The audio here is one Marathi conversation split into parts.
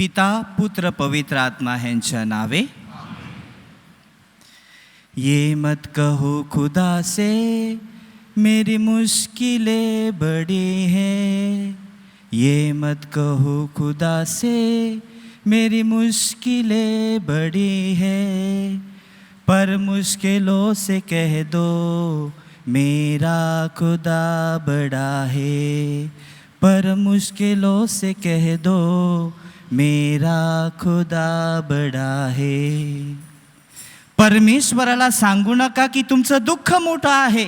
पिता पुत्र पवित्र आत्मा ह्यांच्या नावे। ये मत कहो खुदा से मेरी मुश्किलें बड़ी हैं, ये मत कहो खुदा से मेरी मुश्किलें बड़ी हैं, पर मुश्किलों से कह दो मेरा खुदा बड़ा है, पर मुश्किलों से कह दो मेरा खुदा बड़ा है। परमेश्वराला सांगू नका की तुमचं दुःख मोठं आहे,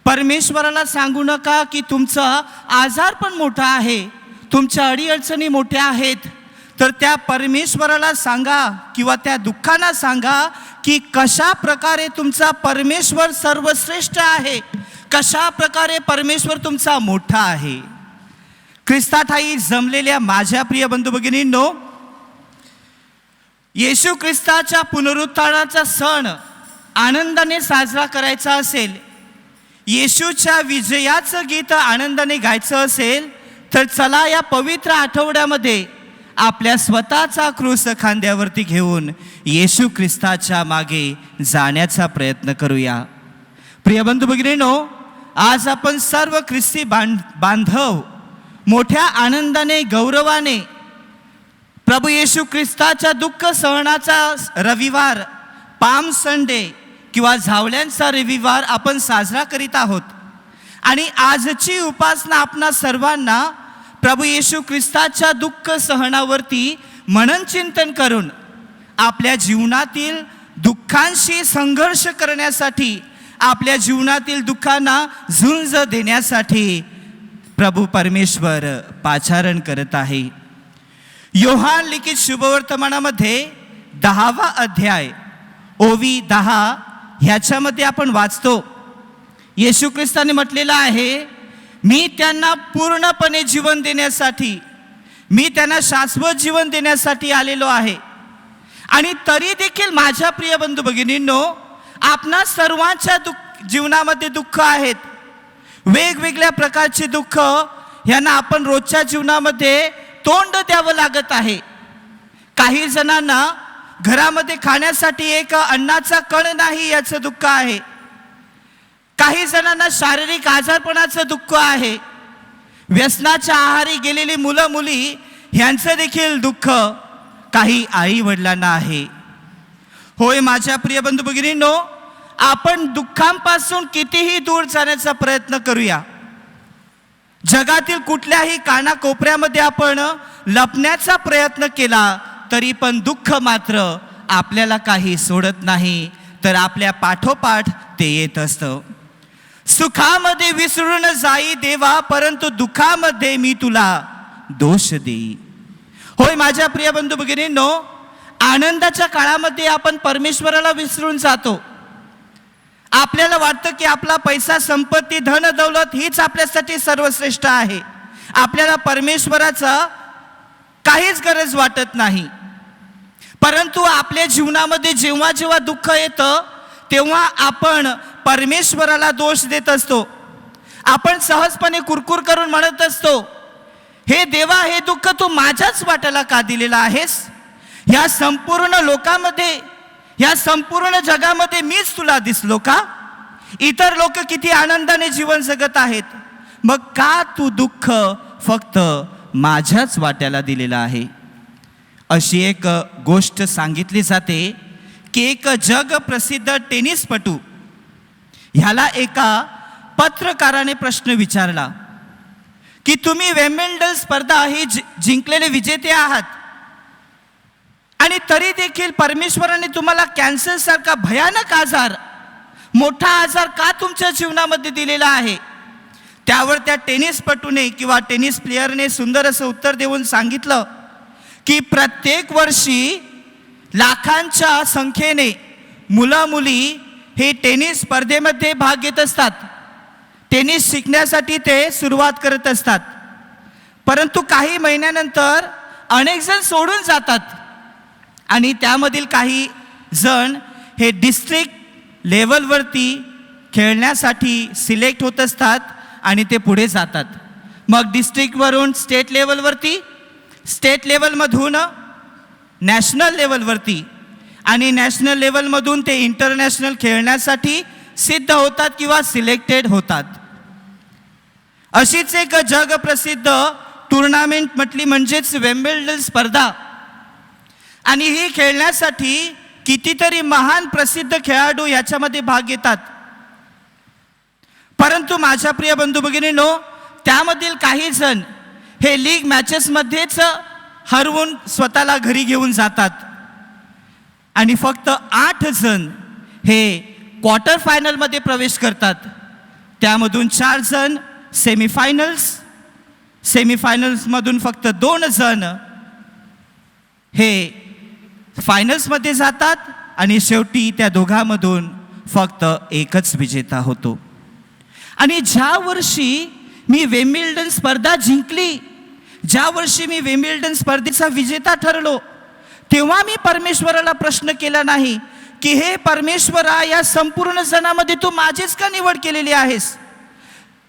परमेश्वराला सांगू नका की तुमचं आजार पण मोठा आहे, तुमच्या अडीअडचणी मोठ्या आहेत, तर त्या परमेश्वराला सांगा किंवा त्या दुःखांना सांगा की कशा प्रकारे तुमचा परमेश्वर सर्वश्रेष्ठ आहे, कशा प्रकारे परमेश्वर तुमचा मोठा आहे। ख्रिस्ताठाई जमलेल्या माझ्या प्रिय बंधू भगिनींनो, येशू ख्रिस्ताच्या पुनरुत्थानाचा सण आनंदाने साजरा करायचा असेल, येशूच्या विजयाचं गीत आनंदाने गायचं असेल, तर चला या पवित्र आठवड्यामध्ये आपल्या स्वतःचा क्रूस खांद्यावरती घेऊन येशू ख्रिस्ताच्या मागे जाण्याचा प्रयत्न करूया। प्रिय बंधू भगिनींनो, आज आपण सर्व ख्रिस्ती बांधव मोठ्या आनंदाने गौरवाने प्रभू येशू ख्रिस्ताच्या दुःख सहनाचा रविवार, पाम संडे किंवा झावल्यांचा रविवार आपण साजरा करीत आहोत। आणि आजची उपासना आपणा सर्वांना प्रभू येशू ख्रिस्ताच्या दुःख सहनावरती मनन चिंतन करून आपल्या जीवनातील दुःखांशी संघर्ष करण्यासाठी, आपल्या जीवनातील दुःखांना झुंज देण्यासाठी प्रभू परमेश्वर पाचारण करत आहे। योहान लिखित शुभवर्तमानामध्ये 10वा अध्याय ओवी 10 ह्याच्यामध्ये आपण वाचतो, येशू ख्रिस्ताने म्हटलेलं आहे, मी त्यांना पूर्णपणे जीवन देण्यासाठी, मी त्यांना शाश्वत जीवन देण्यासाठी आलेलो आहे। आणि तरी देखील माझ्या प्रिय बंधू भगिनींनो, आपणा सर्वांच्या जीवनामध्ये दुःख आहेत, वेगवेगळ्या प्रकारचे दुःख ह्यांना आपण रोजच्या जीवनामध्ये तोंड द्यावं लागत आहे। काही जणांना घरामध्ये खाण्यासाठी एक अन्नाचा कण नाही याचं दुःख आहे, काही जणांना शारीरिक आजारपणाचं दुःख आहे, व्यसनाच्या आहारी गेलेली मुलं मुली ह्यांचं देखील दुःख काही आई वडिलांना आहे। होय माझ्या प्रिय बंधू भगिनींनो, आपण दुःखांपासून कितीही दूर जाण्याचा प्रयत्न करूया। जगातील कुठल्याही कानाकोपऱ्यामध्ये आपण लपण्याचा प्रयत्न केला तरी पण दुःख मात्र आपल्याला काही सोडत नाही, तर आपल्या पाठोपाठ ते येत असतं। सुखामध्ये विसरून जाई देवा, परंतु दुःखामध्ये मी तुला दोष देई। होय माझ्या प्रिय बंधू भगिनींनो, आनंदाच्या काळामध्ये आपण परमेश्वराला विसरून जातो। आपल्याला वाटतं की आपला पैसा, संपत्ती, धन दौलत हीच आपल्यासाठी सर्वश्रेष्ठ आहे, आपल्याला परमेश्वराचा काहीच गरज वाटत नाही। परंतु आपल्या जीवनामध्ये जेव्हा जेव्हा दुःख येतं तेव्हा आपण परमेश्वराला दोष देत असतो। आपण सहजपणे कुरकुर करून म्हणत असतो, हे देवा, हे दुःख तू माझ्याच वाट्याला का दिलेलं आहेस? या संपूर्ण लोकांमध्ये, या संपूर्ण जगामध्ये मीच तुला दिसलो का? इतर लोक किती आनंदाने जीवन जगत आहेत, मग का तू दुःख फक्त माझ्याच वाट्याला दिलेला आहे? अशी एक गोष्ट सांगितली जाते की एक जग प्रसिद्ध टेनिसपटू ह्याला एका पत्रकाराने प्रश्न विचारला की तुम्ही विम्बल्डन स्पर्धा ही जिंकलेले विजेते आहात, आणि तरी देखील परमेश्वराने तुम्हाला कॅन्सर सारखा भयानक आजार, मोठा आजार का तुमच्या जीवनामध्ये दिलेला आहे? त्यावर त्या टेनिसपटूने किंवा टेनिस प्लेयरने सुंदर असं उत्तर देऊन सांगितलं की प्रत्येक वर्षी लाखांच्या संख्येने मुलं मुली हे टेनिस स्पर्धेमध्ये भाग घेत असतात, टेनिस शिकण्यासाठी ते सुरुवात करत असतात, परंतु काही महिन्यानंतर अनेक जण सोडून जातात आणि त्यामधील काही जण हे डिस्ट्रिक्ट लेवलवरती खेळण्यासाठी सिलेक्ट होत असतात आणि ते पुढे जातात। मग डिस्ट्रिक्टवरून स्टेट लेवलवरती, स्टेट लेवलमधून नॅशनल लेवलवरती आणि नॅशनल लेवलमधून ते इंटरनॅशनल खेळण्यासाठी सिद्ध होतात किंवा सिलेक्टेड होतात. अशीच एक जगप्रसिद्ध टुर्नामेंट म्हटली म्हणजेच विम्बल्डन स्पर्धा. आणि ही खेळण्यासाठी कितीतरी महान प्रसिद्ध खेळाडू याच्यामध्ये भाग घेतात. परंतु माझ्या प्रिय बंधू भगिनींनो, त्यामधील काही जण हे लीग मॅचेसमध्येच हरवून स्वतःला घरी घेऊन जातात आणि फक्त 8 जण हे क्वार्टर फायनलमध्ये प्रवेश करतात. त्यामधून 4 जण सेमीफायनल्समधून फक्त 2 जण हे फायनल्समध्ये जातात आणि शेवटी त्या दोघांमधून फक्त एकच विजेता होतो. आणि ज्या वर्षी मी विम्बल्डन स्पर्धा जिंकली, ज्या वर्षी मी विम्बल्डन स्पर्धेचा विजेता ठरलो, तेव्हा मी परमेश्वराला प्रश्न केला नाही की हे परमेश्वरा, या संपूर्ण जणांमध्ये तू माझीच का निवड केलेली आहेस?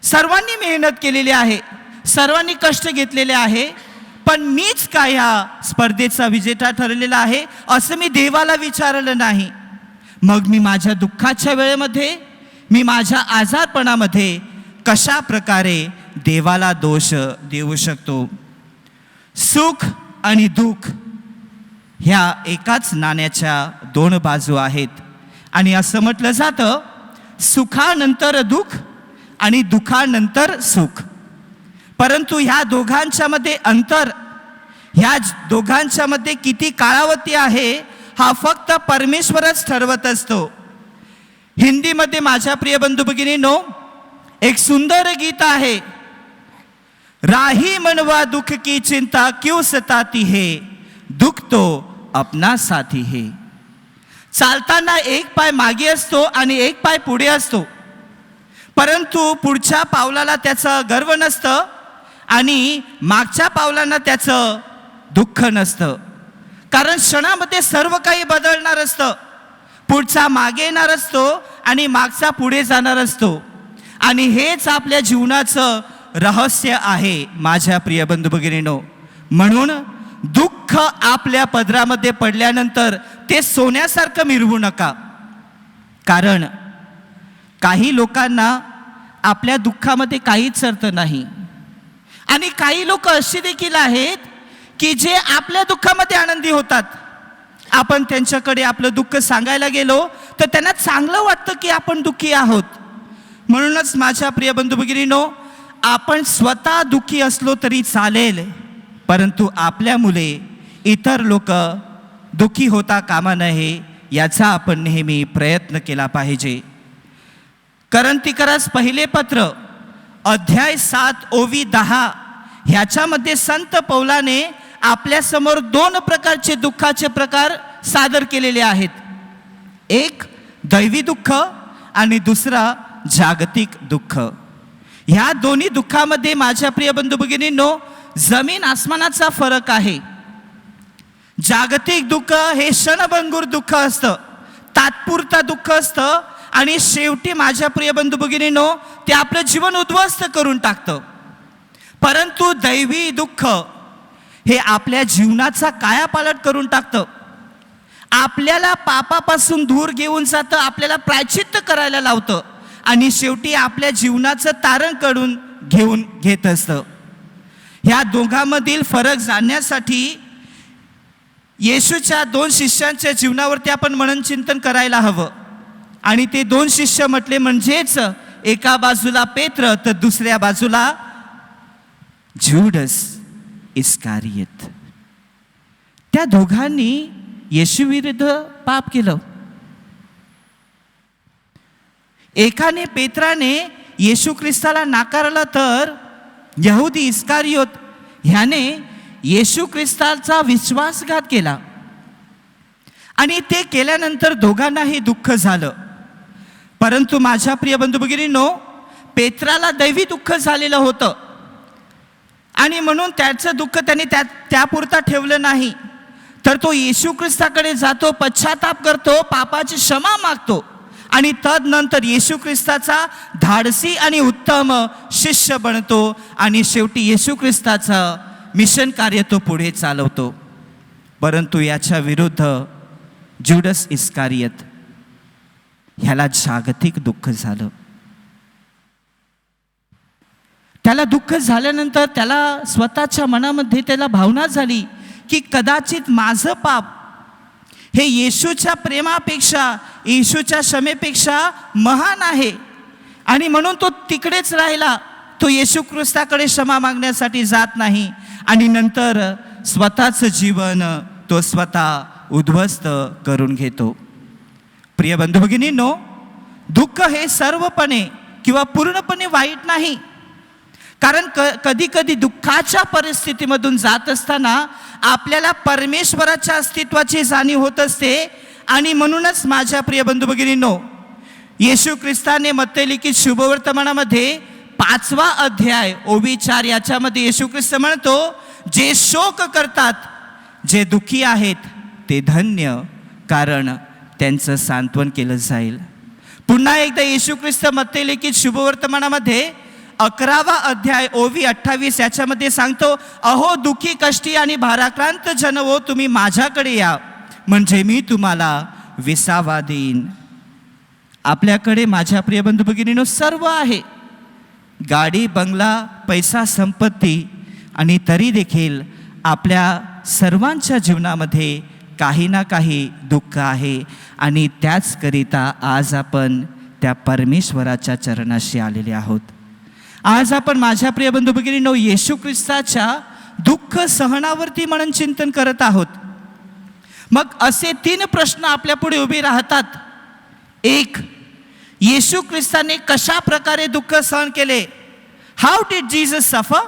सर्वांनी मेहनत केलेली आहे, सर्वांनी कष्ट घेतलेले आहे, पण मीच का ह्या स्पर्धेचा विजेता ठरलेला आहे असं मी देवाला विचारलं नाही. मग मी माझ्या दुःखाच्या वेळेमध्ये, मी माझ्या आजारपणामध्ये कशा प्रकारे देवाला दोष देऊ शकतो? सुख आणि दुःख ह्या एकाच नाण्याच्या 2 बाजू आहेत. आणि असं म्हटलं जातं, सुखानंतर दुःख आणि दुःखानंतर सुख. परंतु ह्या दोघांच्या मध्ये अंतर, ह्या दोघांच्या मध्ये किती कालावधी आहे हा फक्त परमेश्वरच ठरवत असतो. हिंदीमध्ये माझ्या प्रिय बंधू भगिनींनो एक सुंदर गीत आहे, राही मनवा दुख की चिंता क्यों सताती है, दुख तो अपना साथी है. चालताना एक पाय मागे असतो आणि एक पाय पुढे असतो, परंतु पुढच्या पावलाला त्याचं गर्व नसतं आणि मागच्या पावलांना त्याचं दुःख नसतं. कारण क्षणामध्ये सर्व काही बदलणार असतं. पुढचा मागे येणार असतो आणि मागचा पुढे जाणार असतो. आणि हेच आपल्या जीवनाचं रहस्य आहे माझ्या प्रिय बंधू भगिनींनो. म्हणून दुःख आपल्या पदरामध्ये पडल्यानंतर ते सोन्यासारखं मिरवू नका. कारण काही लोकांना आपल्या दुःखामध्ये काहीच अर्थ नाही. आणि काही लोक अशी देखील आहेत की जे आपल्या दुःखामध्ये आनंदी होतात. आपण त्यांच्याकडे आपलं दुःख सांगायला गेलो तर त्यांना चांगलं वाटतं की आपण दुःखी आहोत. म्हणूनच माझ्या प्रिय बंधू भगिनींनो, आपण स्वतः दुःखी असलो तरी चालेल, परंतु आपल्यामुळे इतर लोक दुःखी होता कामा नये याचा आपण नेहमी प्रयत्न केला पाहिजे. करंथीकरास पहिले पत्र अध्याय 7 ओवी 10 ह्याच्यामध्ये संत पौलाने आपल्यासमोर 2 प्रकारचे दुःखाचे प्रकार सादर केलेले आहेत. एक दैवी दुःख आणि दुसरा जागतिक दुःख. ह्या दोन्ही दुःखामध्ये माझ्या प्रिय बंधू भगिनींनो जमीन आसमानाचा फरक आहे. जागतिक दुःख हे क्षणभंगूर दुःख असतं, तात्पुरता दुःख असतं आणि शेवटी माझ्या प्रिय बंधू भगिनींनो ते आपलं जीवन उद्ध्वस्त करून टाकतं. परंतु दैवी दुःख हे आपल्या जीवनाचा कायापालट करून टाकतं. आपल्याला पापापासून दूर घेऊन जातं, आपल्याला प्रायश्चित्त करायला लावतं आणि शेवटी आपल्या जीवनाचं तारण करून घेत असतं. ह्या दोघांमधील फरक जाणण्यासाठी येशूच्या 2 शिष्यांच्या जीवनावरती आपण मननचिंतन करायला हवं. आणि ते 2 शिष्य म्हटले म्हणजेच एका बाजूला पेत्र तर दुसऱ्या बाजूला जुडस इस्कारियत. त्या दोघांनी येशू विरुद्ध पाप केलं. एकाने पेत्राने येशू ख्रिस्ताला नाकारलं तर यहुदी इस्कारियोत ह्याने येशू ख्रिस्ताचा विश्वासघात केला. आणि ते केल्यानंतर दोघांनाही दुःख झालं. परंतु माझ्या प्रिय बंधू भगिनींनो पेत्राला दैवी दुःख झालेलं होतं आणि म्हणून त्याचं दुःख त्याने त्यापुरता ठेवलं नाही, तर तो येशू ख्रिस्ताकडे जातो, पश्चाताप करतो, पापाची क्षमा मागतो आणि तदनंतर येशू ख्रिस्ताचा धाडसी आणि उत्तम शिष्य बनतो आणि शेवटी येशू ख्रिस्ताचा मिशन कार्य तो पुढे चालवतो. परंतु याच्या विरुद्ध जुडस इस्कारियत ह्याला जागतिक दुःख झालं. त्याला दुःख झाल्यानंतर त्याला स्वतःच्या मनामध्ये त्याला भावना झाली की कदाचित माझं पाप हे येशूच्या प्रेमापेक्षा, येशूच्या क्षमेपेक्षा महान आहे. आणि म्हणून तो तिकडेच राहिला. तो येशू ख्रिस्ताकडे क्षमा मागण्यासाठी जात नाही. आणि नंतर स्वतःचं जीवन तो स्वतः उद्ध्वस्त करून घेतो. प्रिय बंधू भगिनींनो, दुःख हे सर्वपणे किंवा पूर्णपणे वाईट नाही. कारण कधी कधी दुःखाच्या परिस्थितीमधून जात असताना आपल्याला परमेश्वराच्या अस्तित्वाची जाणीव होत असते. आणि म्हणूनच माझ्या प्रिय बंधू भगिनींनो, येशू ख्रिस्ताने मत्ती लिखित शुभवर्तमानामध्ये 5वा अध्याय ओवी 4 याच्यामध्ये येशू ख्रिस्त म्हणतो, जे शोक करतात, जे दुःखी आहेत ते धन्य, कारण त्यांचं सांत्वन केलं जाईल. पुन्हा एकदा येशू ख्रिस्त मत्ती लिखित शुभवर्तमानामध्ये 11वा अध्याय ओवी 28 याच्यामध्ये सांगतो, अहो दुःखी, कष्टी आणि भाराक्रांत जन हो, तुम्ही माझ्याकडे या, म्हणजे मी तुम्हाला विसावा देईन. आपल्याकडे माझ्या प्रिय बंधू भगिनींनो सर्व आहे, गाडी, बंगला, पैसा, संपत्ती, आणि तरी देखील आपल्या सर्वांच्या जीवनामध्ये काही ना काही दुःख आहे. आणि त्याचकरिता आज आपण त्या परमेश्वराच्या चरणाशी आलेले आहोत. आज आपण माझ्या प्रिय बंधू भगिनींनो येशू ख्रिस्ताच्या दुःख सहनावरती म्हणून चिंतन करत आहोत. मग असे 3 प्रश्न आपल्या पुढे उभे राहतात. एक, येशू ख्रिस्ताने कशा प्रकारे दुःख सहन केले? हाऊ डिड जीसस सफर?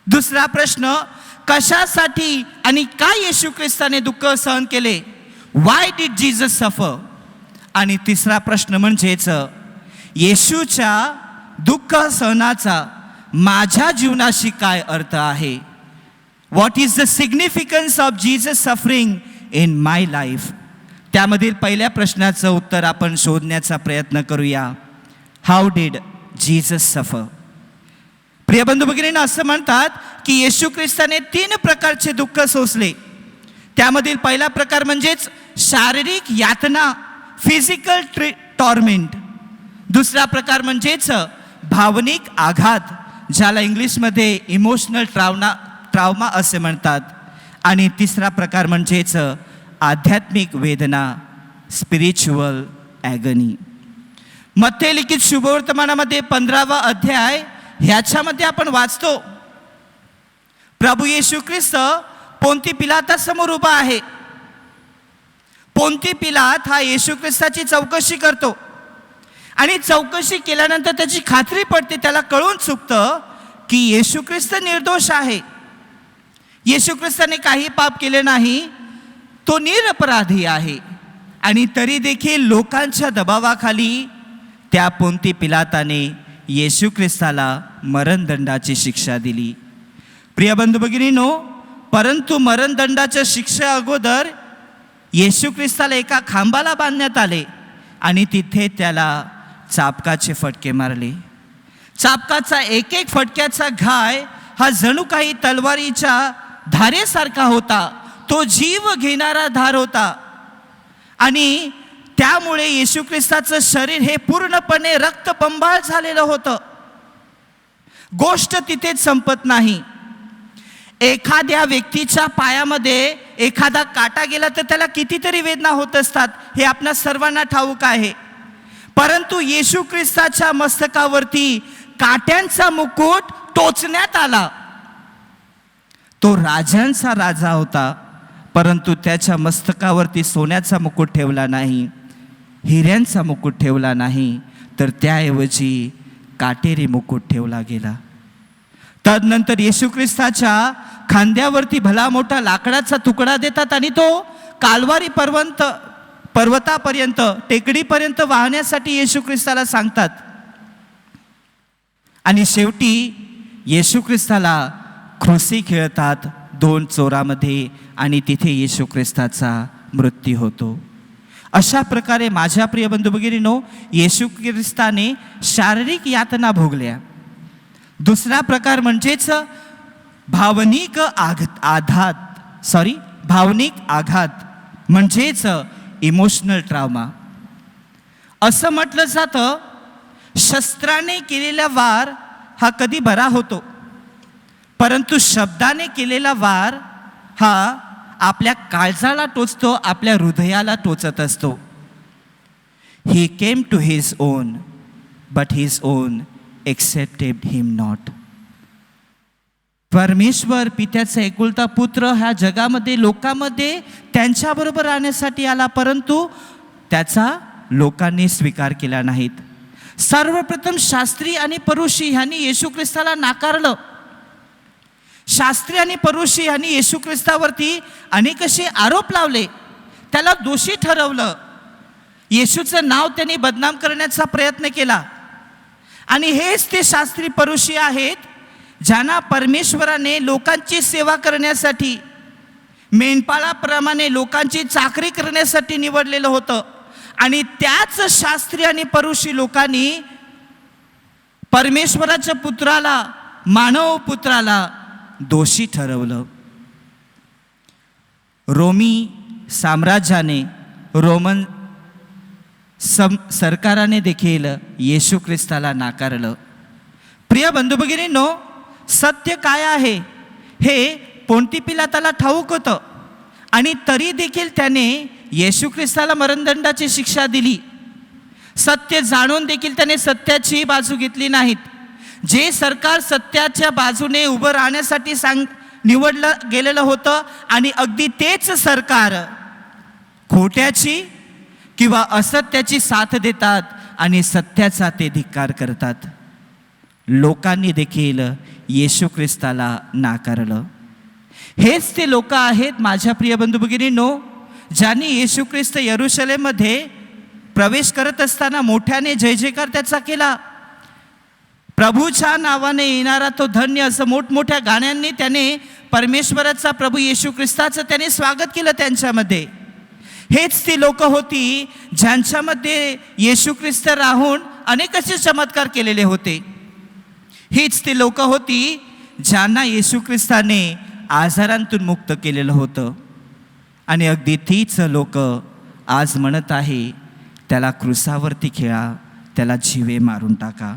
दुसरा प्रश्न, कशासाठी आणि काय येशू ख्रिस्ताने दुःख सहन केले? व्हाय डिड जीसस सफर? आणि तिसरा प्रश्न म्हणजेच येशूच्या दुःख सहनाचा माझ्या जीवनाशी काय अर्थ आहे? What is the significance of Jesus suffering in my life? त्यामधील पहिल्या प्रश्नाचं उत्तर आपण शोधण्याचा प्रयत्न करूया. हाऊ डिड जीसस सफर? प्रिय बंधू भगिनींनो, असं म्हणतात की येशू ख्रिस्ताने 3 प्रकारचे दुःख सोसले. त्यामधील पहिला प्रकार म्हणजेच शारीरिक यातना, फिजिकल टॉर्मेंट. दुसरा प्रकार म्हणजेच भावनिक आघात, ज्याला इंग्लिशमध्ये इमोशनल ट्राउमा असे म्हणतात. आणि तिसरा प्रकार म्हणजेच आध्यात्मिक वेदना, स्पिरिच्युअल ॲगनी. मत्ती लिखित शुभवर्तमानामध्ये 15वा अध्याय ह्याच्यामध्ये आपण वाचतो, प्रभू येशू ख्रिस्त पोंती पिलातासमोर उभा आहे. पोंती पिलात हा येशू ख्रिस्ताची चौकशी करतो. आणि चौकशी केल्यानंतर त्याची खात्री पडते, त्याला कळून चुकतं की येशू ख्रिस्त निर्दोष आहे. येशू ख्रिस्ताने काही पाप केले नाही, तो निरपराधी आहे. आणि तरी देखील लोकांच्या दबावाखाली त्या पोंती पिलाताने येशू ख्रिस्ताला मरणदंडाची शिक्षा दिली. प्रिय बंधू भगिनींनो, परंतु मरणदंडाच्या शिक्षे अगोदर येशू ख्रिस्ताला एका खांबाला बांधण्यात आले आणि तिथे त्याला चाबकाचे फटके मारले. चाबकाचा एक एक फटक्याचा घाय हा जणू काही तलवारीच्या धारेसारखा होता. तो जीव घेणारा धार होता. आणि त्यामुळे येशू ख्रिस्ताचं शरीर हे पूर्णपणे रक्तबंबाळ झालेलं होतं. गोष्ट तिथेच संपत नाही. एखाद्या व्यक्तीच्या पायामध्ये एखादा काटा गेला तर त्याला कितीतरी वेदना होत असतात, हे आपल्या सर्वांना ठाऊक आहे. परंतु येशू ख्रिस्ताच्या मस्तकावरती काट्यांचा मुकुट टोचण्यात आला. तो राजांचा राजा होता, परंतु त्याच्या मस्तकावरती सोन्याचा मुकुट ठेवला नाही, हिऱ्यांचा मुकुट ठेवला नाही, तर त्याऐवजी काटेरी मुकुट ठेवला गेला. तदनंतर येशू ख्रिस्ताच्या खांद्यावरती भला मोठा लाकडाचा तुकडा देतात आणि तो काल्वारी पर्वतापर्यंत, टेकडीपर्यंत वाहण्यासाठी येशू ख्रिस्ताला सांगतात. आणि शेवटी येशू ख्रिस्ताला क्रूसी खेळतात 2 चोरामध्ये आणि तिथे येशू ख्रिस्ताचा मृत्यू होतो. अशा प्रकारे माझ्या प्रिय बंधू भगिनींनो, येशू ख्रिस्ताने शारीरिक यातना भोगल्या. दुसरा प्रकार म्हणजेच भावनिक आघात म्हणजेच इमोशनल ट्रॉमा. असं म्हटलं जातं, शस्त्राने केलेला वार हा कधी बरा होतो, परंतु शब्दाने केलेला वार हा आपल्या काळजाला टोचतो, आपल्या हृदयाला टोचत असतो. He came to his own but his own accepted him not. परमेश्वर पित्याचा एकुलता पुत्र ह्या जगामध्ये लोकांमध्ये त्यांच्याबरोबर राहण्यासाठी आला, परंतु त्याचा लोकांनी स्वीकार केला नाहीत. सर्वप्रथम शास्त्री आणि फरीसी ह्यांनी येशू ख्रिस्ताला नाकारलं. शास्त्री आणि फरीसी ह्यांनी येशू ख्रिस्तावरती अनेक असे आरोप लावले, त्याला दोषी ठरवलं. येशूचं नाव त्यांनी बदनाम करण्याचा प्रयत्न केला. आणि हेच ते शास्त्री फरीसी आहेत ज्यांना परमेश्वराने लोकांची सेवा करण्यासाठी, मेंढपाळाप्रमाणे लोकांची चाकरी करण्यासाठी निवडलेलं होतं. आणि त्याच शास्त्री आणि फरीसी लोकांनी परमेश्वराच्या पुत्राला, मानव पुत्राला दोषी ठरवलं. रोमी साम्राज्याने, रोमन सरकाराने देखील येशू ख्रिस्ताला नाकारलं. प्रिय बंधू भगिनींनो, सत्य काय आहे हे पोंती पिलाताला ठाऊक होतं, आणि तरी देखील त्याने येशू ख्रिस्ताला मरणदंडाची शिक्षा दिली. सत्य जाणून देखील त्याने सत्याची बाजू घेतली नाहीत. जे सरकार सत्याच्या बाजूने उभं राहण्यासाठी निवडलं गेलेलं होतं, आणि अगदी तेच सरकार खोट्याची किंवा असत्याची साथ देतात आणि सत्याचा ते धिक्कार करतात. लोकांनी देखील येशू ख्रिस्ताला नाकारलं. हेच ते लोक आहेत माझ्या प्रिय बंधू भगिनींनो, ज्यांनी येशू ख्रिस्त यरूशलेममध्ये प्रवेश करत असताना मोठ्याने जय जयकार त्याचा केला. प्रभूच्या नावाने येणारा तो धन्य, असं मोठमोठ्या गाण्यांनी त्याने परमेश्वराचा, प्रभू येशू ख्रिस्ताचं त्याने स्वागत केलं त्यांच्यामध्ये. हेच ती लोक होती ज्यांच्यामध्ये येशू ख्रिस्त राहून अनेक असे चमत्कार केलेले होते. हीच ती लोक होती ज्यांना येशू ख्रिस्ताने आजारांतून मुक्त केलेलं होतं. आणि अगदी तीच लोक आज म्हणत आहे, त्याला क्रुसावरती खेळा, त्याला जीवे मारून टाका.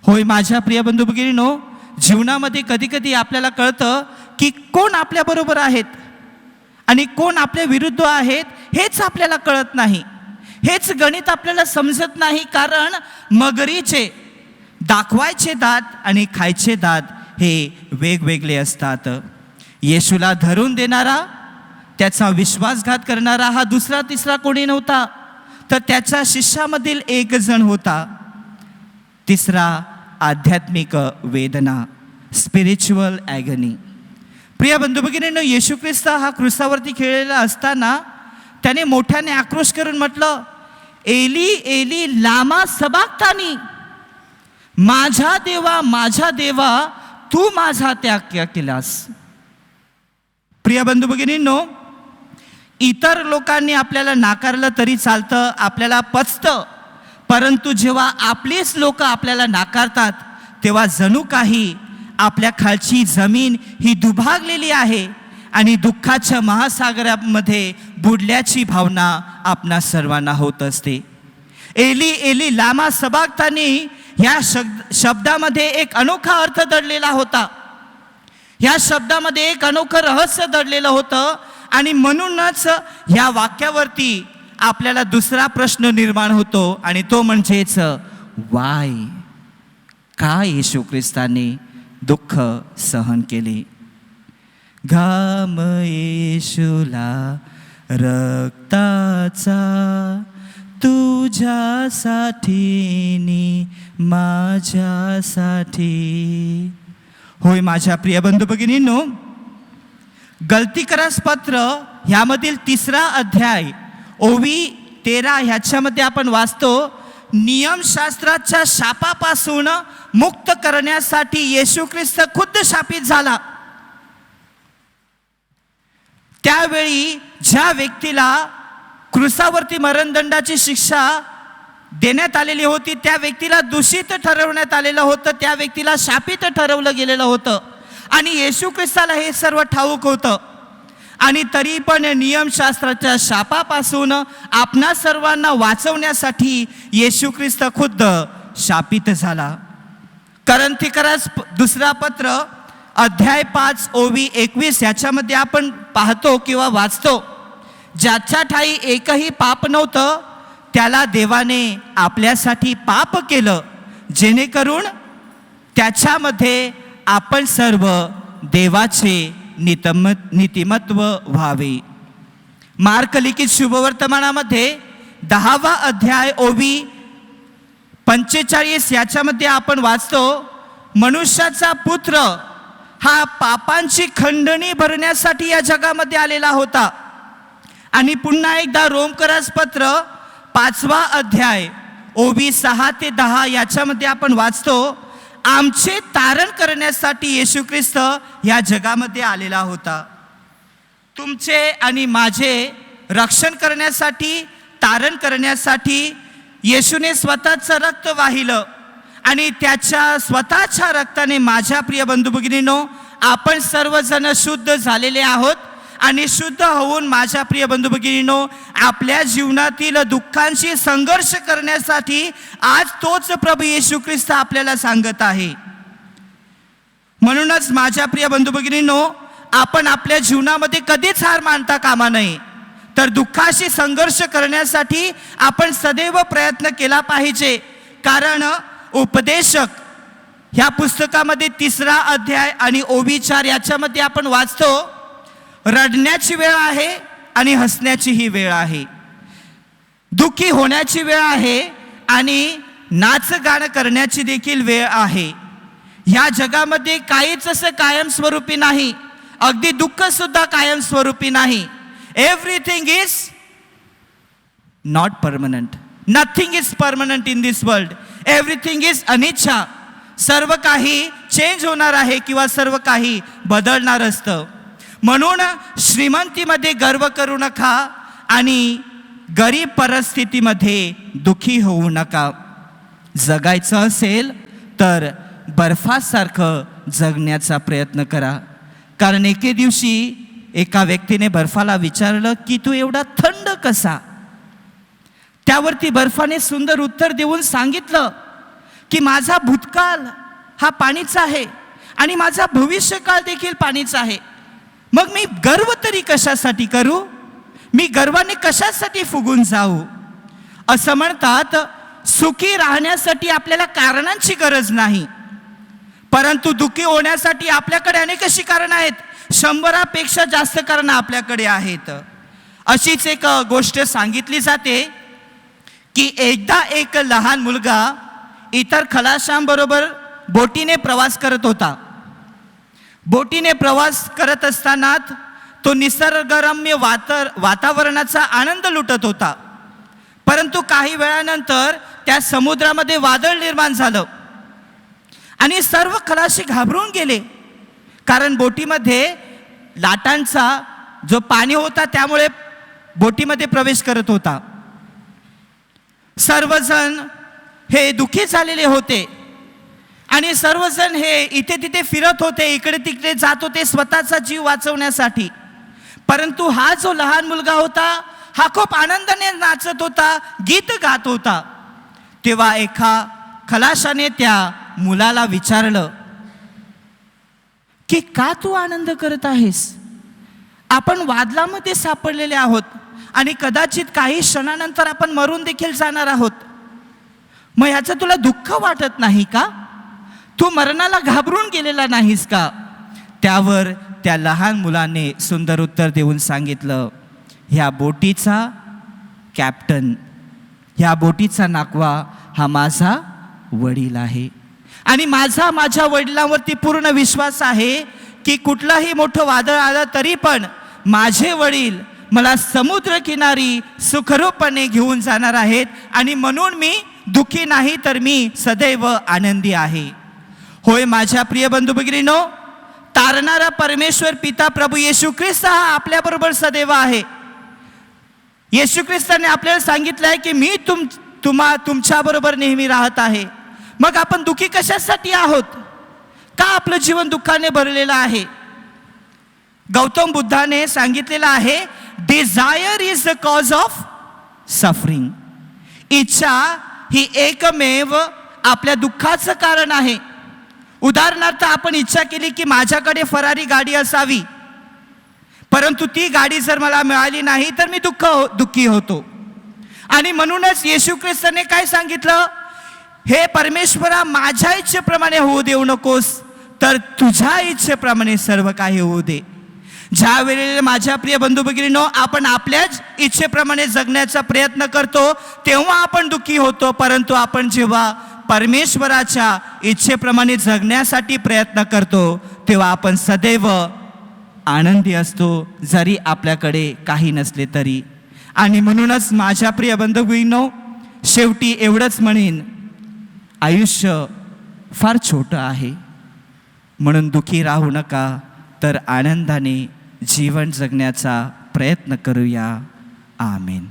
होय माझ्या प्रिय बंधू भगिनींनो, जीवनामध्ये कधी कधी आपल्याला कळतं की कोण आपल्याबरोबर आहेत आणि कोण आपल्या विरुद्ध आहेत हेच आपल्याला कळत नाही. हेच गणित आपल्याला समजत नाही, कारण मगरीचे दाखवायचे दात आणि खायचे दात हे वेगवेगळे असतात. येशूला धरून देणारा, त्याचा विश्वासघात करणारा हा दुसरा तिसरा कोणी नव्हता, तर त्याच्या शिष्यामधील एक जण होता. तिसरा आध्यात्मिक वेदना, स्पिरिच्युअल ॲगनी. प्रिय बंधू भगिनींनो, येशू ख्रिस्त हा क्रुसावरती खेळलेला असताना त्याने मोठ्याने आक्रोश करून म्हटलं, एली एली लामा सबक्तानी, माझा देवा तू माझा त्याग केलास. प्रिय बंधू भगिनींनो, इतर लोकांनी आपल्याला नाकारलं तरी चालतं, आपल्याला पचतं, परंतु जेव्हा आपलीच लोक आपल्याला नाकारतात तेव्हा जणू काही आपल्या खालची जमीन ही दुभागलेली आहे आणि दुःखाच्या महासागरामध्ये बुडल्याची भावना आपणा सर्वांना होत असते. एली एली लामा सबक्तानी ह्या शब्दामध्ये एक अनोखा अर्थ दडलेला होता. ह्या शब्दामध्ये एक अनोखं रहस्य दडलेलं होतं. आणि म्हणूनच ह्या वाक्यावरती आपल्याला दुसरा प्रश्न निर्माण होतो, आणि तो म्हणजेच वाय, का येशू ख्रिस्ताने दुःख सहन केले. घाम येशूला रक्ताचा तुझ्यासाठी नि माझ्यासाठी. होय माझ्या प्रिय बंधू भगिनींनो, गलतीकरास पत्र ह्यामधील 3 अध्याय ओवी 13 ह्याच्यामध्ये आपण वाचतो, नियमशास्त्राच्या शापापासून मुक्त करण्यासाठी येशू ख्रिस्त खुद्द शापित झाला. त्यावेळी ज्या व्यक्तीला क्रुसावरती मरणदंडाची शिक्षा देण्यात आलेली होती, त्या व्यक्तीला दूषित ठरवण्यात आलेलं होतं, त्या व्यक्तीला शापित ठरवलं गेलेलं होतं. आणि येशू ख्रिस्ताला हे सर्व ठाऊक होतं. आणि तरी पण नियमशास्त्राच्या शापापासून आपणा सर्वांना वाचवण्यासाठी येशू ख्रिस्त खुद्द शापित झाला. करंथीकरास दुसरा पत्र अध्याय 5 ओवी 21 याच्यामध्ये आपण पाहतो किंवा वाचतो, ज्याच्या ठाई एकही पाप नव्हतं त्याला देवाने आपल्यासाठी पाप केलं, जेणेकरून त्याच्यामध्ये आपण सर्व देवाचे नीतिमत्व व्हावे. मार्क लिखित शुभवर्तमानामध्ये 10वा अध्याय ओवी 45 याच्यामध्ये आपण वाचतो, मनुष्याचा पुत्र हा पापांची खंडणी भरण्यासाठी या जगामध्ये आलेला होता. आणि पुन्हा एकदा रोमकरास पत्र 5वा अध्याय ओवी 6 ते 10 याच्यामध्ये आपण वाचतो, आमचे तारण करण्यासाठी येशू ख्रिस्त या जगामध्ये आलेला होता. तुमचे आणि माझे रक्षण करण्यासाठी, तारण करण्यासाठी येशूने स्वतःचं रक्त वाहिलं. आणि त्याच्या स्वतःच्या रक्ताने माझ्या प्रिय बंधू भगिनींनो, आपण सर्वजण शुद्ध झालेले आहोत. आणि शुद्ध होऊन माझ्या प्रिय बंधू भगिनींनो, आपल्या जीवनातील दुःखांशी संघर्ष करण्यासाठी आज तोच प्रभू येशू ख्रिस्त आपल्याला सांगत आहे. म्हणूनच माझ्या प्रिय बंधू भगिनींनो, आपण आपल्या जीवनामध्ये कधीच हार मानता कामा नये. तर दुःखाशी संघर्ष करण्यासाठी आपण सदैव प्रयत्न केला पाहिजे. कारण उपदेशक ह्या पुस्तकामध्ये 3रा अध्याय आणि ओवी 4 याच्यामध्ये आपण वाचतो, रडण्याची वेळ आहे आणि हसण्याचीही वेळ आहे, दुःखी होण्याची वेळ आहे आणि नाचगाणं करण्याची देखील वेळ आहे. ह्या जगामध्ये काहीच असं कायमस्वरूपी नाही, अगदी दुःख सुद्धा कायमस्वरूपी नाही. Everything is not permanent, nothing is permanent in this world. Everything is अनिच्छा. सर्व काही चेंज होणार आहे किंवा सर्व काही बदलणार असतं. म्हणून श्रीमंतीमध्ये गर्व करू नका आणि गरीब परिस्थितीमध्ये दुःखी होऊ नका. जगायचं असेल तर बर्फासारखं जगण्याचा प्रयत्न करा. कारण एके दिवशी एका व्यक्तीने बर्फाला विचारलं की तू एवढा थंड कसा? त्यावरती बर्फाने सुंदर उत्तर देऊन सांगितलं की माझा भूतकाळ हा पाणीचा आहे आणि माझा भविष्यकाळ देखील पाणीचा आहे. मग मी गर्व तरी कशासाठी करू? मी गर्वाने कशासाठी फुगून जाऊ? असं म्हणतात, सुखी राहण्यासाठी आपल्याला कारणांची गरज नाही, परंतु दुःखी होण्यासाठी आपल्याकडे अनेक अशी कारणं आहेत. 100पेक्षा जास्त कारणं आपल्याकडे आहेत. अशीच एक गोष्ट सांगितली जाते की एकदा एक लहान मुलगा इतर खलाशांबरोबर बोटीने प्रवास करत होता. बोटीने प्रवास करत असताना तो निसर्गरम्य वातावरणाचा आनंद लुटत होता. परंतु काही वेळानंतर त्या समुद्रामध्ये वादळ निर्माण झालं आणि सर्व खलाशी घाबरून गेले. कारण बोटीमध्ये लाटांचा जो पाणी होता त्यामुळे बोटीमध्ये प्रवेश करत होता. सर्वजण हे दुःखी झालेले होते आणि सर्वजण हे इथे तिथे फिरत होते, इकडे तिकडे जात होते स्वतःचा जीव वाचवण्यासाठी. परंतु हा जो लहान मुलगा होता हा खूप आनंदाने नाचत होता, गीत गात होता. तेव्हा एका खलाशाने त्या मुलाला विचारलं की का तू आनंद करत आहेस? आपण वादळामध्ये सापडलेले आहोत आणि कदाचित काही क्षणानंतर आपण मरून देखील जाणार आहोत. मग ह्याचं तुला दुःख वाटत नाही का? तू मरणाला घाबरून गेलेला नाहीस का? त्यावर त्या लहान मुलाने सुंदर उत्तर देऊन सांगितलं, ह्या बोटीचा कॅप्टन, ह्या बोटीचा नाकवा हा माझा वडील आहे आणि माझ्या वडिलांवरती पूर्ण विश्वास आहे की कुठलाही मोठं वादळ आलं तरी पण माझे वडील मला समुद्रकिनारी सुखरूपपणे घेऊन जाणार आहेत आणि म्हणून मी दुःखी नाही तर मी सदैव आनंदी आहे. होय माझ्या प्रिय बंधू भगिनींनो, तारणारा परमेश्वर पिता प्रभू येशू ख्रिस्त हा आपल्याबरोबर सदैव आहे. येशू ख्रिस्ताने आपल्याला सांगितलं आहे की मी तुमच्याबरोबर नेहमी राहत आहे. मग आपण दुःखी कशासाठी आहोत? का आपलं जीवन दुःखाने भरलेलं आहे? गौतम बुद्धाने सांगितलेलं आहे, desire is the cause of suffering. इच्छा ही एकमेव आपल्या दुःखाचं कारण आहे. उदाहरणार्थ, आपण इच्छा केली की माझ्याकडे फरारी गाडी असावी, परंतु ती गाडी जर मला मिळाली नाही तर मी दुःखी होतो. आणि म्हणूनच येशू ख्रिस्ताने काय सांगितलं? हे परमेश्वरा, माझ्या इच्छेप्रमाणे होऊ देऊ नकोस, तर तुझ्या इच्छेप्रमाणे सर्व काही होऊ दे. ज्या वेळेला माझ्या प्रिय बंधू भगिनींनो, आपण आपल्याच इच्छेप्रमाणे जगण्याचा प्रयत्न करतो तेव्हा आपण दुःखी होतो. परंतु आपण जेव्हा परमेश्वराच्या इच्छेप्रमाणे जगण्यासाठी प्रयत्न करतो तेव्हा आपण सदैव आनंदी असतो, जरी आपल्याकडे काही नसले तरी. आणि म्हणूनच माझ्या प्रिय बंधू भगिनींनो, शेवटी एवढंच म्हणेन, आयुष्य फार छोटं आहे, म्हणून दुःखी राहू नका, तर आनंदाने जीवन जगण्याचा प्रयत्न करूया. आमेन.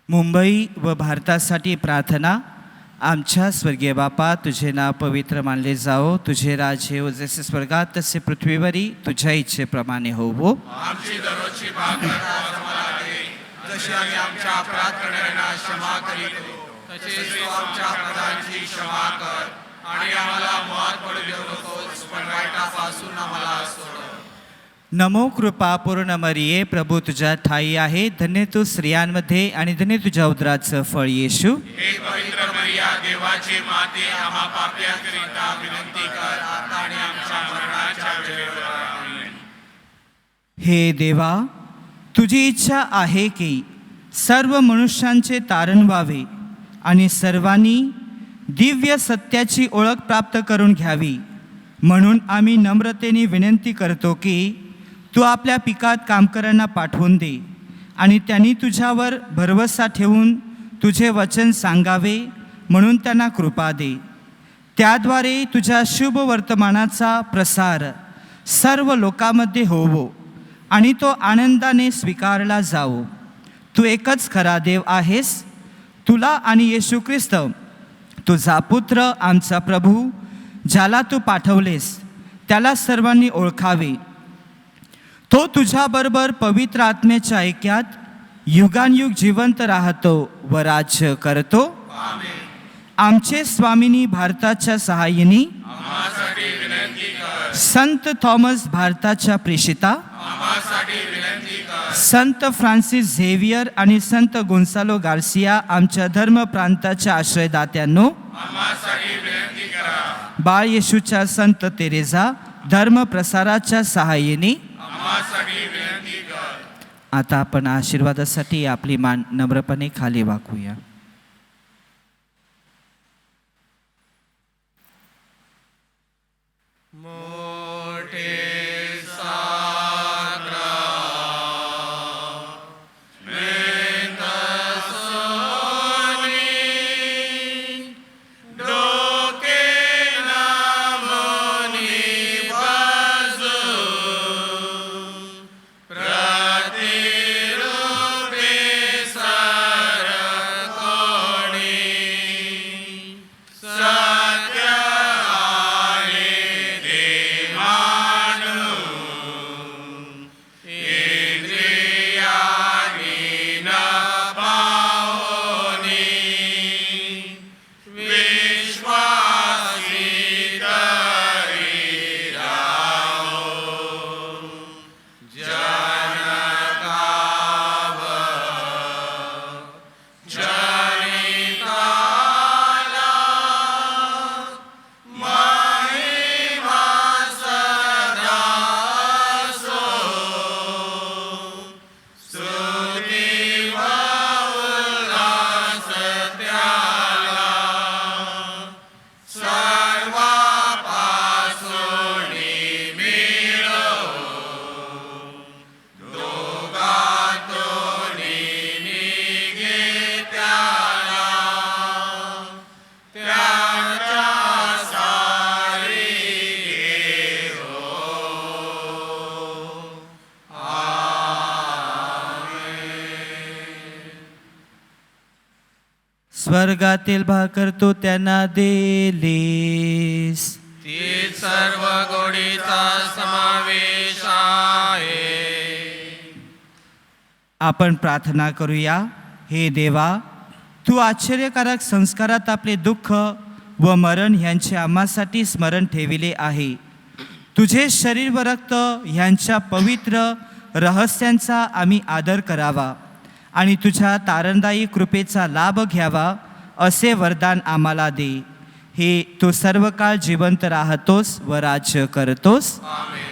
मुंबई व भारतासाठी प्रार्थना. आमच्या स्वर्गीय बापा, तुझे नाव पवित्र मानले जाओ, तुझे राज्य हो जसे स्वर्गात तसे पृथ्वीवरी तुझ्या इच्छेप्रमाणे होवो. आमची दररोजची भाकर आज आम्हाला दे, जशी आम्ही आमच्या अपराध करणाऱ्यांना क्षमा करीतो, तसेच तू आमच्या अपराधांची क्षमा कर, आणि आम्हाला मोहात पडू देऊ नकोस, पण वाईटापासून आम्हाला सोड. नमो कृपा पूर्ण मरिये, प्रभू तुझ्या ठाई आहे, धन्य तू स्त्रियांमध्ये आणि धन्य तुझ्या उदराचं फळ येशू. हे पवित्र मरिया, देवाची माते, आम्हा पाप्यांकरिता विनंती कर, आता आणि आमच्या मरणाच्या वेळेवर. आमेन. हे देवा, तुझी इच्छा आहे की सर्व मनुष्यांचे तारण व्हावे आणि सर्वांनी दिव्य सत्याची ओळख प्राप्त करून घ्यावी. म्हणून आम्ही नम्रतेने विनंती करतो की तू आपल्या पिकात कामकऱ्यांना पाठवून दे आणि त्यांनी तुझ्यावर भरवसा ठेवून तुझे वचन सांगावे म्हणून त्यांना कृपा दे. त्याद्वारे तुझ्या शुभ वर्तमानाचा प्रसार सर्व लोकांमध्ये होवो आणि तो आनंदाने स्वीकारला जावो. तू एकच खरा देव आहेस. तुला आणि येशू ख्रिस्त तुझा पुत्र आमचा प्रभू ज्याला तू पाठवलेस त्याला सर्वांनी ओळखावे. तो तुझ्याबरोबर पवित्र आत्म्याच्या ऐक्यात युगानयुग जिवंत राहतो व राज्य करतो. आमचे स्वामिनी भारताच्या सहाय्यनी संत थॉमस भारताच्या प्रेषिता, संत फ्रान्सिस झेवियर आणि संत गोन्सालो गार्सिया आमच्या धर्म प्रांताच्या आश्रयदात्यांनो, बाळ येशूच्या संत तेरेझा धर्म प्रसाराच्या सहाय्याने आता आपण आशीर्वादासाठी आपली मान नम्रपणे खाली वाकूया. स्वर्गातील भाकर तो त्यांना देलीस. ती सर्व गोडीचा समावेश आहे. आपण प्रार्थना करूया. हे देवा, तू आश्चर्यकारक संस्कारात आपले दुःख व मरण ह्यांचे आम्हासाठी स्मरण ठेविले आहे. तुझे शरीर व रक्त ह्यांच्या पवित्र रहस्यांचा आम्ही आदर करावा आणि तुझ्या तारणदायी कृपेचा लाभ घ्यावा असे वरदान आम्हाला दे. हे तू सर्व काळ जिवंत राहतोस व राज्य करतोस. आमेन.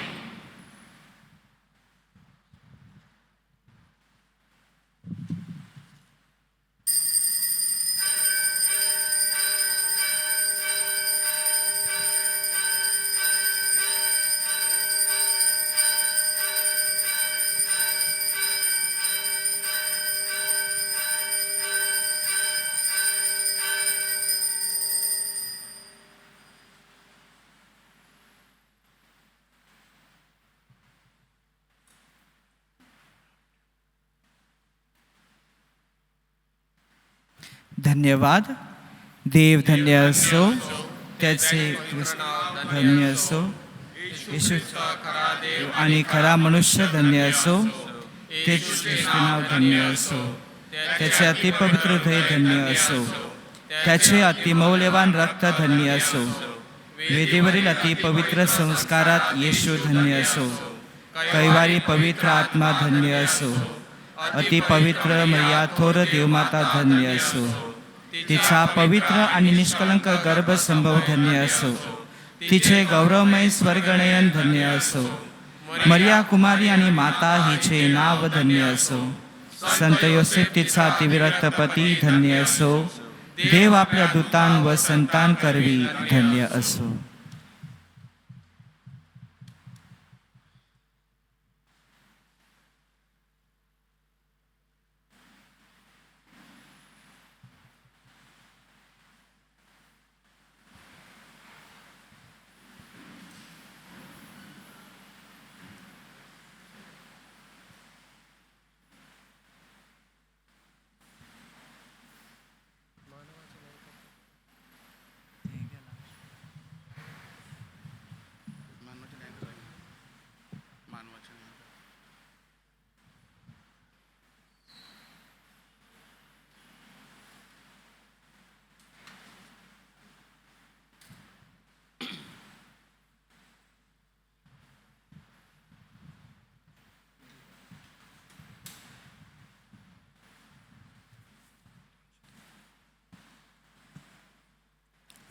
धन्यवाद. देव धन्य असो, त्याचे धन्य असो, येशू आणि खरा मनुष्य धन्य असो, त्याचे नाव धन्य असो, त्याचे अतिपवित्र हृदय धन्य असो, त्याचे अतिमौल्यवान रक्त धन्य असो, वेदीवरील अतिपवित्र संस्कारात येशू धन्य असो, कैवारी पवित्र आत्मा धन्य असो, अतिपवित्र मैया थोर देवमाता धन्य असो, तिचा पवित्र आणि निष्कलंक गर्भसंभव धन्य असो, तिचे गौरवमय स्वर्गनयन धन्य असो, मरिया कुमारी आणि माता हिचे नाव धन्य असो, संत योसेफ तिचा अतिविरक्त पती धन्य असो. देव आपल्या दूतान व संतान करवी धन्य असो.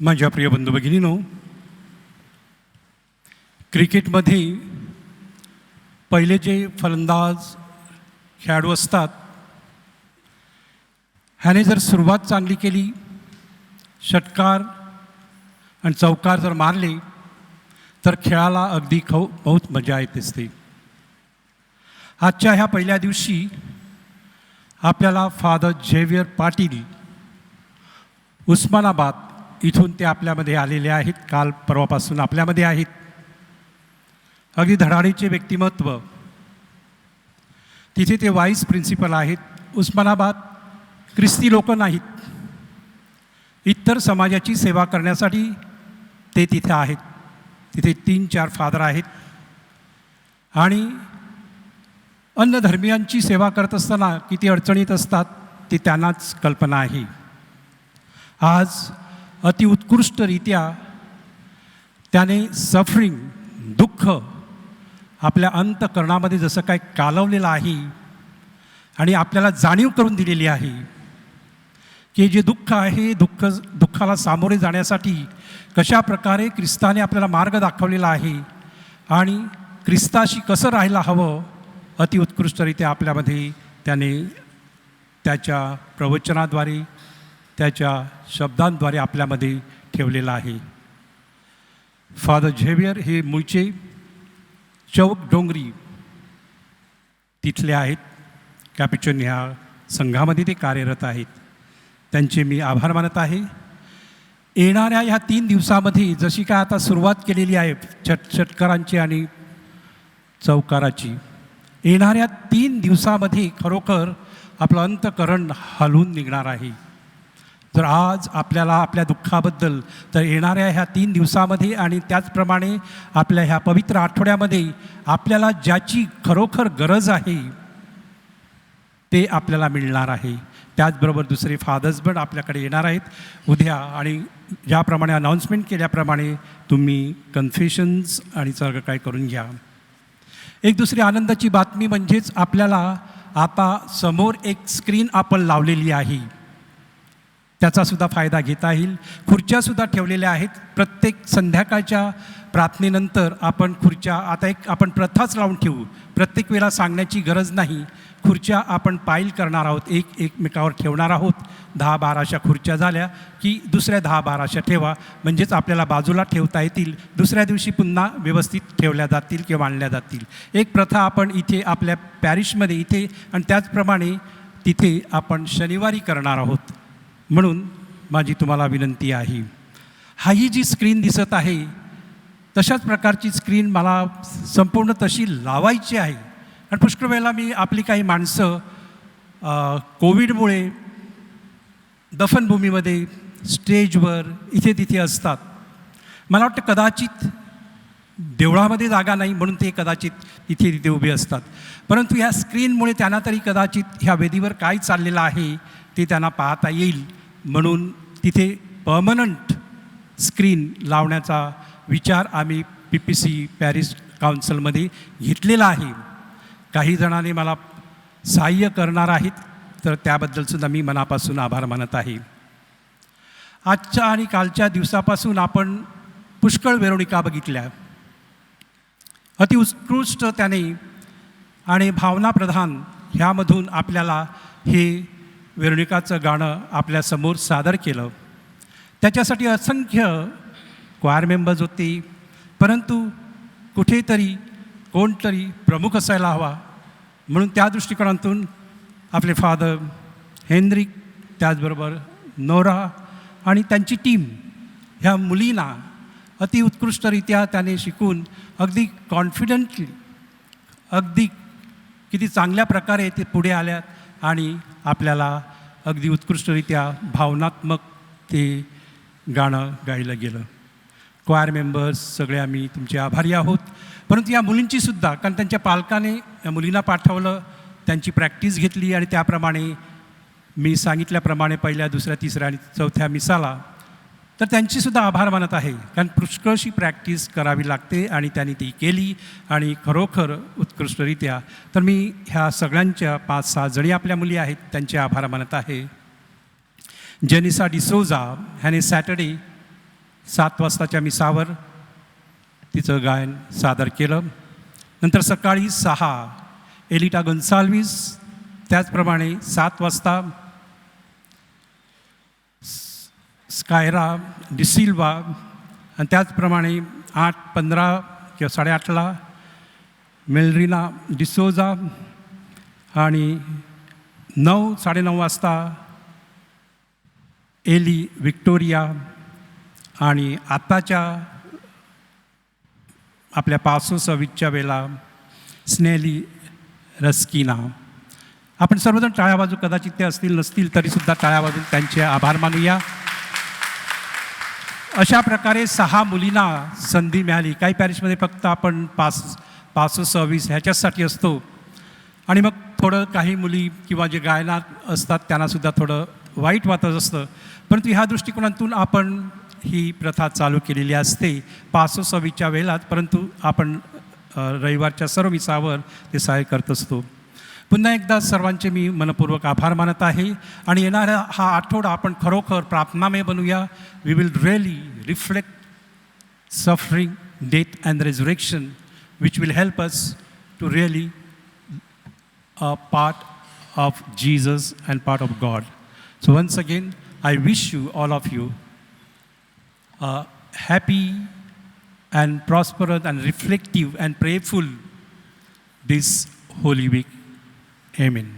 माझ्या प्रिय बंधू भगिनीनो, क्रिकेटमध्ये पहिले जे फलंदाज खेळाडू असतात, ह्याने जर सुरुवात चांगली केली, षटकार आणि चौकार जर मारले तर खेळाला अगदी बहुत मजा येत असते. आजच्या ह्या पहिल्या दिवशी आपल्याला फादर झेवियर पाटील उस्मानाबाद इथून ते आपल्यामध्ये आलेले आहेत. काल परवापासून आपल्यामध्ये आहेत. अगदी धडाडीचे व्यक्तिमत्व. तिथे ते वाईस प्रिन्सिपल आहेत. उस्मानाबाद ख्रिस्ती लोक नाहीत, इतर समाजाची सेवा करण्यासाठी ते तिथे आहेत. तिथे 3-4 फादर आहेत आणि अन्य धर्मियांची सेवा करत असताना किती अडचणीत असतात ती त्यांनाच कल्पना आहे. आज अतिउत्कृष्टरित्या त्याने सफरिंग, दुःख आपल्या अंतःकरणामध्ये जसं काय कालवलेलं आहे आणि आपल्याला जाणीव करून दिलेली आहे की जे दुःख आहे, दुःखाला सामोरे जाण्यासाठी कशा प्रकारे ख्रिस्ताने आपल्याला मार्ग दाखवलेला आहे आणि ख्रिस्ताशी कसं राहायला हवं, अतिउत्कृष्टरित्या आपल्यामध्ये त्याने त्याच्या प्रवचनाद्वारे, त्याच्या शब्दांद्वारे आपल्यामध्ये ठेवलेला आहे. फादर झेवियर हे मूळचे चौक डोंगरी तिथले आहेत. कॅपिचन ह्या संघामध्ये ते कार्यरत आहेत. त्यांचे मी आभार मानत आहे. येणाऱ्या ह्या 3 दिवसामध्ये जशी काय आता सुरुवात केलेली आहे षटकारांची आणि चौकाराची, येणाऱ्या 3 दिवसामध्ये खरोखर आपलं अंतःकरण हलवून निघणार आहे. जर आज आपल्याला आपल्या दुःखाबद्दल, तर येणाऱ्या ह्या 3 दिवसामध्ये आणि त्याचप्रमाणे आपल्या ह्या पवित्र आठवड्यामध्ये आपल्याला ज्याची खरोखर गरज आहे ते आपल्याला मिळणार आहे. त्याचबरोबर दुसरे फादर्स पण आपल्याकडे येणार आहेत उद्या आणि ज्याप्रमाणे अनाऊन्समेंट केल्याप्रमाणे तुम्ही कन्फेशन्स आणि सगळं काय करून घ्या. एक दुसरी आनंदाची बातमी म्हणजेच आपल्याला आता समोर एक स्क्रीन आपण लावलेली आहे, त्याचासुद्धा फायदा घेता येईल. खुर्च्यासुद्धा ठेवलेल्या आहेत. प्रत्येक संध्याकाळच्या प्रार्थनेनंतर आपण खुर्च्या आता एक आपण प्रथाच लावून ठेवू. प्रत्येक वेळा सांगण्याची गरज नाही. खुर्च्या आपण पाईल करणार आहोत, एकमेकावर ठेवणार आहोत. 10-12 खुर्च्या झाल्या की दुसऱ्या 10-12 ठेवा, म्हणजेच आपल्याला बाजूला ठेवता येतील. दुसऱ्या दिवशी पुन्हा व्यवस्थित ठेवल्या जातील किंवा मांडल्या जातील. एक प्रथा आपण इथे आपल्या पॅरिशमध्ये इथे आणि त्याचप्रमाणे तिथे आपण शनिवारी करणार आहोत. म्हणून माझी तुम्हाला विनंती आहे, ही जी स्क्रीन दिसत आहे तशाच प्रकारची स्क्रीन मला संपूर्ण तशी लावायची आहे. आणि पुष्कळ वेळेला मी आपली काही माणसं कोविडमुळे दफनभूमीमध्ये, स्टेजवर, इथे तिथे असतात. मला वाटतं कदाचित देवळामध्ये जागा नाही म्हणून ते कदाचित इथे तिथे उभे असतात. परंतु ह्या स्क्रीनमुळे त्यांना तरी कदाचित ह्या वेदीवर काय चाललेलं आहे ते त्यांना पाहता येईल. म्हणून तिथे पर्मनंट स्क्रीन लावण्याचा विचार आम्ही PPC पॅरिस काउन्सिलमध्ये घेतलेला आहे. काही जणांनी मला सहाय्य करणार आहेत, तर त्याबद्दलसुद्धा मी मनापासून आभार मानत आहे. आजच्या आणि कालच्या दिवसापासून आपण पुष्कळ वेरोनिका बघितल्या. अतिउत्कृष्ट त्याने आणि भावनाप्रधान ह्यामधून आपल्याला हे वेरोनिकाचं गाणं आपल्यासमोर सादर केलं. त्याच्यासाठी असंख्य क्वायर मेंबर्स होते, परंतु कुठेतरी कोणतरी प्रमुख असायला हवा, म्हणून त्या दृष्टिकोनातून आपले फादर हेनरिक, त्याचबरोबर नोरा आणि त्यांची टीम ह्या मुलींना अति उत्कृष्टरित्या त्याने शिकून अगदी कॉन्फिडंटली, अगदी किती चांगल्या प्रकारे ते पुढे आल्यात आणि आपल्याला अगदी उत्कृष्टरित्या भावनात्मक ते गाणं गायलं गेलं. क्वायर मेंबर्स सगळे आम्ही तुमचे आभारी आहोत. परंतु या मुलींचीसुद्धा, कारण त्यांच्या पालकाने या मुलींना पाठवलं, त्यांची प्रॅक्टिस घेतली आणि त्याप्रमाणे मी सांगितल्याप्रमाणे पहिल्या, दुसऱ्या, तिसऱ्या आणि चौथ्या मिसाला, तर त्यांचीसुद्धा आभार मानत आहे. कारण पुष्कळशी प्रॅक्टिस करावी लागते आणि त्यांनी ती केली आणि खरोखर उत्कृष्टरित्या. तर मी ह्या सगळ्यांच्या 5-6 जणी आपल्या मुली आहेत त्यांचे आभार मानत आहे. जेनिसा डिसोजा ह्याने सॅटर्डे 7 वाजताच्या मिसावर तिचं गायन सादर केलं. नंतर सकाळी 6 एलिटा गोन्साल्विस, त्याचप्रमाणे 7 वाजता स्कायरा डिसिल्वा, आणि त्याचप्रमाणे 8:15 किंवा 8:30ला मेलरीना डिसोजा, आणि 9-9:30 वाजता एली विक्टोरिया, आणि आत्ताच्या आपल्या 5:26च्या वेळेला स्नेली रस्किना. आपण सर्वजण टाळ्या वाजू, कदाचित ते असतील नसतील तरीसुद्धा टाळ्या वाजून त्यांचे आभार मानूया. अशा प्रकारे 6 मुलींना संधी मिळाली. काही पॅरिशमध्ये फक्त आपण 5-6 ह्याच्यासाठी असतो, आणि मग थोडं काही मुली किंवा जे गायनात असतात त्यांनासुद्धा थोडं वाईट वाटत असतं. परंतु ह्या दृष्टिकोनातून आपण ही प्रथा चालू केलेली असते 5:26च्या वेळेलाच, परंतु आपण रविवारच्या सर्व मिसावर ते सहाय्य करत असतो. पुन्हा एकदा सर्वांचे मी मनपूर्वक आभार मानत आहे. आणि येणारा हा आठवडा आपण खरोखर प्रार्थनामय बनूया. We will really reflect suffering, death and resurrection, which will help us to really a part of Jesus and part of God. So once again I wish you, all of you, a happy and prosperous and reflective and prayerful this Holy Week. Amen.